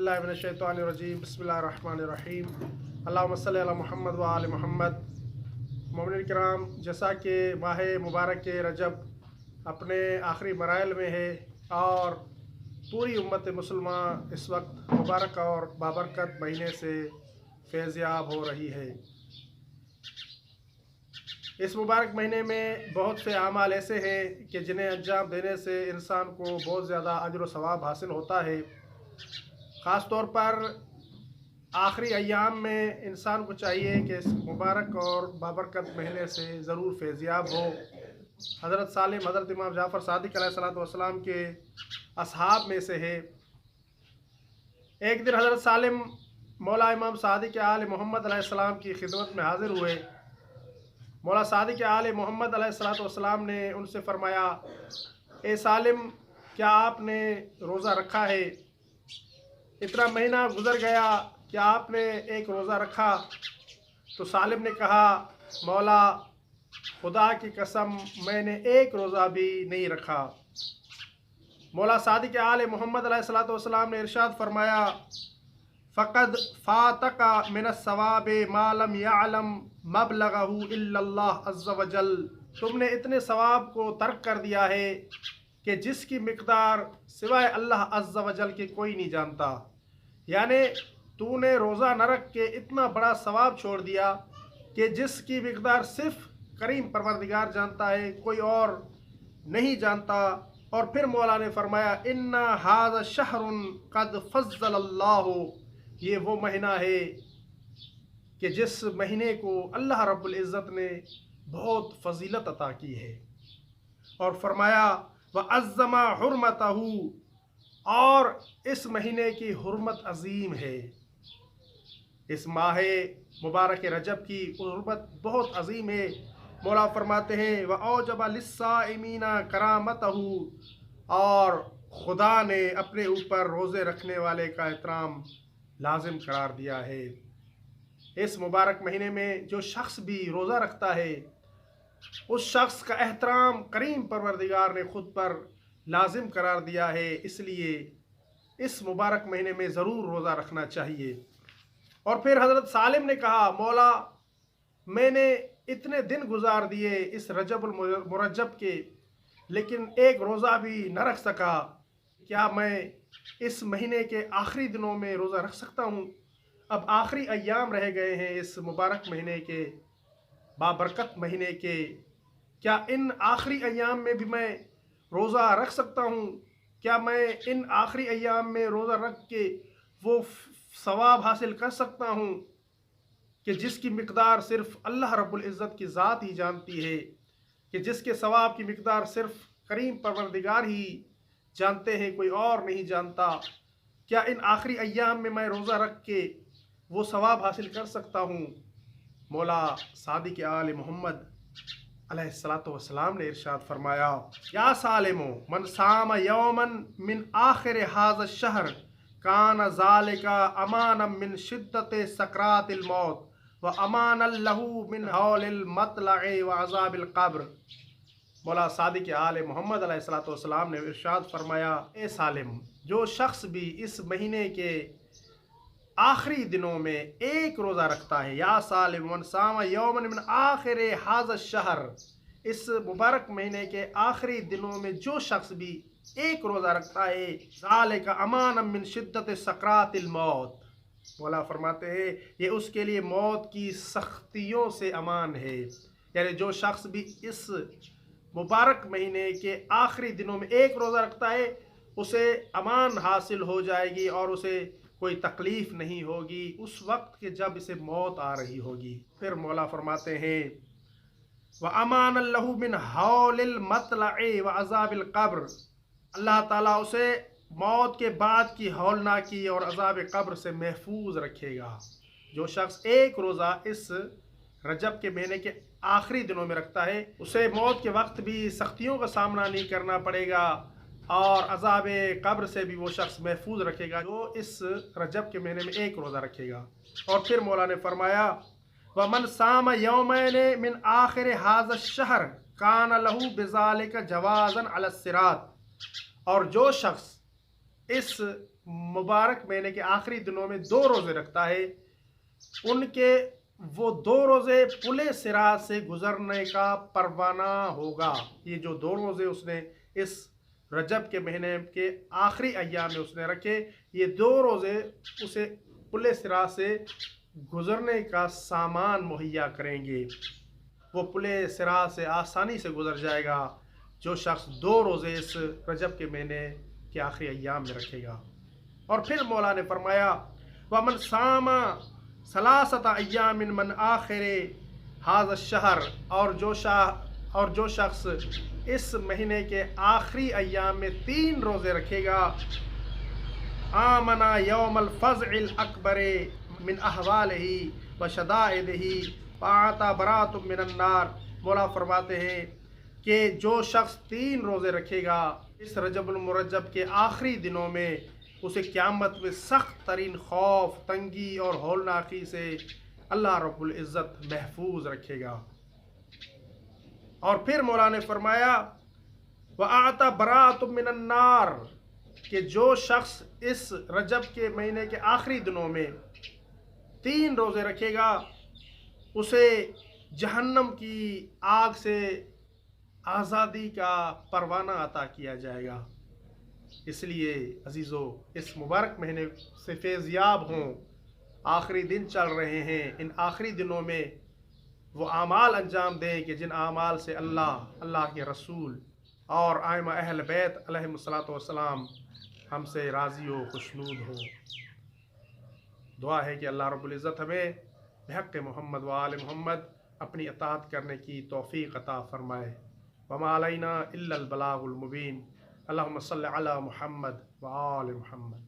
बिल्लाहि मिनश्शैतानिर्रजीम बिस्मिल्लाहिर्रहमानिर्रहीम अल्लाहुम्मा सल्लि अला मुहम्मद व आले मुहम्मद। मोमिनीन किराम, जैसा कि माह मुबारक के रजब अपने आखिरी मराइल में है और पूरी उम्मत मुसलमान इस वक्त मुबारक और बाबरकत महीने से फैज़याब हो रही है। इस मुबारक महीने में बहुत से अमाल ऐसे हैं कि जिन्हें अंजाम देने से इंसान को बहुत ज़्यादा अजर व सवाब हासिल होता है। ख़ास तौर पर आखिरी अय्याम में इंसान को चाहिए कि इस मुबारक और बाबरकत महीने से ज़रूर फैज़याब हो। हज़रत सालिम हज़रत इमाम जाफ़र सादिक़ अलैहिस्सलाम के असहाब में से है। एक दिन हज़रत सालिम मौला इमाम सादिक़ आले मोहम्मद अलैहिस्सलाम की खिदमत में हाज़िर हुए। मौला सादिक़ आले मोहम्मद अलैहिस्सलाम ने उनसे फ़रमाया, ए सालिम, क्या आपने रोज़ा रखा है? इतना महीना गुज़र गया, क्या आपने एक रोज़ा रखा? तो सालिम ने कहा, मौला खुदा की कसम, मैंने एक रोज़ा भी नहीं रखा। मौला सादिक़ आले मोहम्मद अलैहिस्सलाम ने इरशाद फरमाया, फ़क़द फ़ातका मिनस सवाबे मालम यअलम मबलगहु इल्लल्लाह अज़्ज़ा व जल। तुमने इतने सवाब को तर्क कर दिया है कि जिसकी मिक़दार सिवाय अल्लाह अज़्ज़ा व जल के कोई नहीं जानता। यानी तूने रोज़ा न रख के इतना बड़ा सवाब छोड़ दिया कि जिसकी मिक़दार सिर्फ़ करीम परवरदिगार जानता है, कोई और नहीं जानता। और फिर मौला ने फरमाया, इन्ना हाज़ा शहरुन क़द फ़ज़्ज़लल्लाहु, ये वो महीना है कि जिस महीने को अल्लाह रब्बुल इज़्ज़त ने बहुत फजीलत अता की है। और फरमाया, व अज़्ज़मा हुर्मतहू, और इस महीने की हुर्मत अजीम है। इस माह मुबारक रजब की हुर्मत बहुत अजीम है। मौला फरमाते हैं, व औजब लिस्साइमीना करामतहू, और खुदा ने अपने ऊपर रोज़े रखने वाले का एहतराम लाजिम करार दिया है। इस मुबारक महीने में जो शख्स भी रोज़ा रखता है, उस शख्स का एहतराम करीम परवरदिगार ने ख़ुद पर लाजिम करार दिया है। इसलिए इस मुबारक महीने में ज़रूर रोज़ा रखना चाहिए। और फिर हज़रत सालिम ने कहा, मौला, मैंने इतने दिन गुजार दिए इस रजबुल मुरज्जब के, लेकिन एक रोज़ा भी न रख सका। क्या मैं इस महीने के आखिरी दिनों में रोज़ा रख सकता हूँ? अब आखिरी अय्याम रह गए हैं इस मुबारक महीने के, बाबरकत महीने के। क्या इन आखिरी अय्याम में भी मैं रोज़ा रख सकता हूँ? क्या मैं इन आखिरी अय्याम में रोज़ा रख के वो सवाब हासिल कर सकता हूँ कि जिसकी मिक़दार सिर्फ़ अल्लाह रब्बुल इज़्ज़त की ज़ात ही जानती है, कि जिसके सवाब की मिक़दार सिर्फ़ करीम परवरदिगार ही जानते हैं, कोई और नहीं जानता। क्या इन आखिरी अय्याम में मैं रोज़ा रख के वो सवाब हासिल कर सकता हूँ? मौला सादिक़ आले मोहम्मद अलैहिस्सलातु वस्सलाम ने इरशाद फरमाया, या सालिमो मन साम यौमन मिन आखिर हाज़ा शहर कान ज़ालिका अमानम मिन शिद्दति सकरातिल मौत व अमानल लहू मिन हौलिल मतलइ व अज़ाबिल क़ब्र। मौला सादिक़ आले मोहम्मद अलैहिस्सलातु वस्सलाम ने इरशाद फरमाया, ए सालिम, जो शख्स भी इस महीने के आखिरी दिनों में एक रोज़ा रखता है, या सालिम मन साम यौमन मिन आखिर हाज़ा शहर, इस मुबारक महीने के आखिरी दिनों में जो शख्स भी एक रोज़ा रखता है, ज़ालिका अमानम मिन शिद्दति सकरातिल मौत, मौला फरमाते हैं ये उसके लिए मौत की सख्तियों से अमान है। यानी जो शख्स भी इस मुबारक महीने के आखिरी दिनों में एक रोज़ा रखता है, उसे अमान हासिल हो जाएगी और उसे कोई तकलीफ़ नहीं होगी उस वक्त के जब इसे मौत आ रही होगी। फिर मौला फरमाते हैं, व अमान लहू मिन हौलिल मतलइ व अज़ाबिल क़ब्र, अल्लाह ताला उसे मौत के बाद की हौलनाकी और अज़ाब क़ब्र से महफूज रखेगा। जो शख्स एक रोज़ा इस रजब के महीने के आखिरी दिनों में रखता है, उसे मौत के वक्त भी सख्तियों का सामना नहीं करना पड़ेगा और अज़ाब क़ब्र से भी वो शख्स महफूज रखेगा जो इस रजब के महीने में एक रोज़ा रखेगा। और फिर मौला ने फरमाया, व मन साम यौमैन मिन आखिर हाज़ा शहर कान लहू बिज़ालिका जवाज़न अला सिरात, और जो शख्स اس مبارک مہینے کے آخری دنوں میں 2 روزے رکھتا ہے، ان کے وہ 2 روزے پلے صراط سے گزرنے کا پروانہ ہوگا۔ یہ جو 2 روزے اس نے اس رجب کے مہینے کے آخری ایام میں اس نے رکھے، یہ 2 روزے اسے پلے صراط سے گزرنے کا سامان مہیا کریں گے۔ وہ پلے صراط سے آسانی سے گزر جائے گا جو شخص 2 روزے اس رجب کے مہینے کے آخری ایام میں رکھے گا۔ اور پھر مولا نے فرمایا وَمَنْ صَامَ ثَلَاثَةَ أَيَّامٍ مِنْ آخِرِ هَذَا الشَّهْرِ، اور جو شخص اس مہینے کے آخری ایام میں 3 روزے رکھے گا، آمنا یوم الفزع الاکبر من احوالہ وشدائدہ فاعطى براۃ من النار۔ مولا فرماتے ہیں کہ جو شخص 3 روزے رکھے گا اس رجب المرجب کے آخری دنوں میں، اسے قیامت میں سخت ترین خوف، تنگی اور ہولناکی سے اللہ رب العزت محفوظ رکھے گا۔ اور پھر مولا نے فرمایا وَأَعْطَى بَرَاءَةٌ مِّنَ النَّارِ، کہ جو شخص اس رجب کے مہینے کے آخری دنوں میں 3 روزے رکھے گا، اسے جہنم کی آگ سے آزادی کا پروانہ عطا کیا جائے گا۔ اس لیے عزیزو، اس مبارک مہینے سے فیضیاب ہوں، آخری دن چل رہے ہیں، ان آخری دنوں میں وہ اعمال انجام دیں کہ جن اعمال سے اللہ کے رسول اور ائمہ اہل بیت علیہم الصلوۃ والسلام ہم سے راضی و خوشنود ہوں۔ دعا ہے کہ اللہ رب العزت ہمیں بحق محمد و آل محمد اپنی اطاعت کرنے کی توفیق عطا فرمائے۔ وما علینا الا البلاغ المبین۔ اللہم صلی علی محمد و آل محمد۔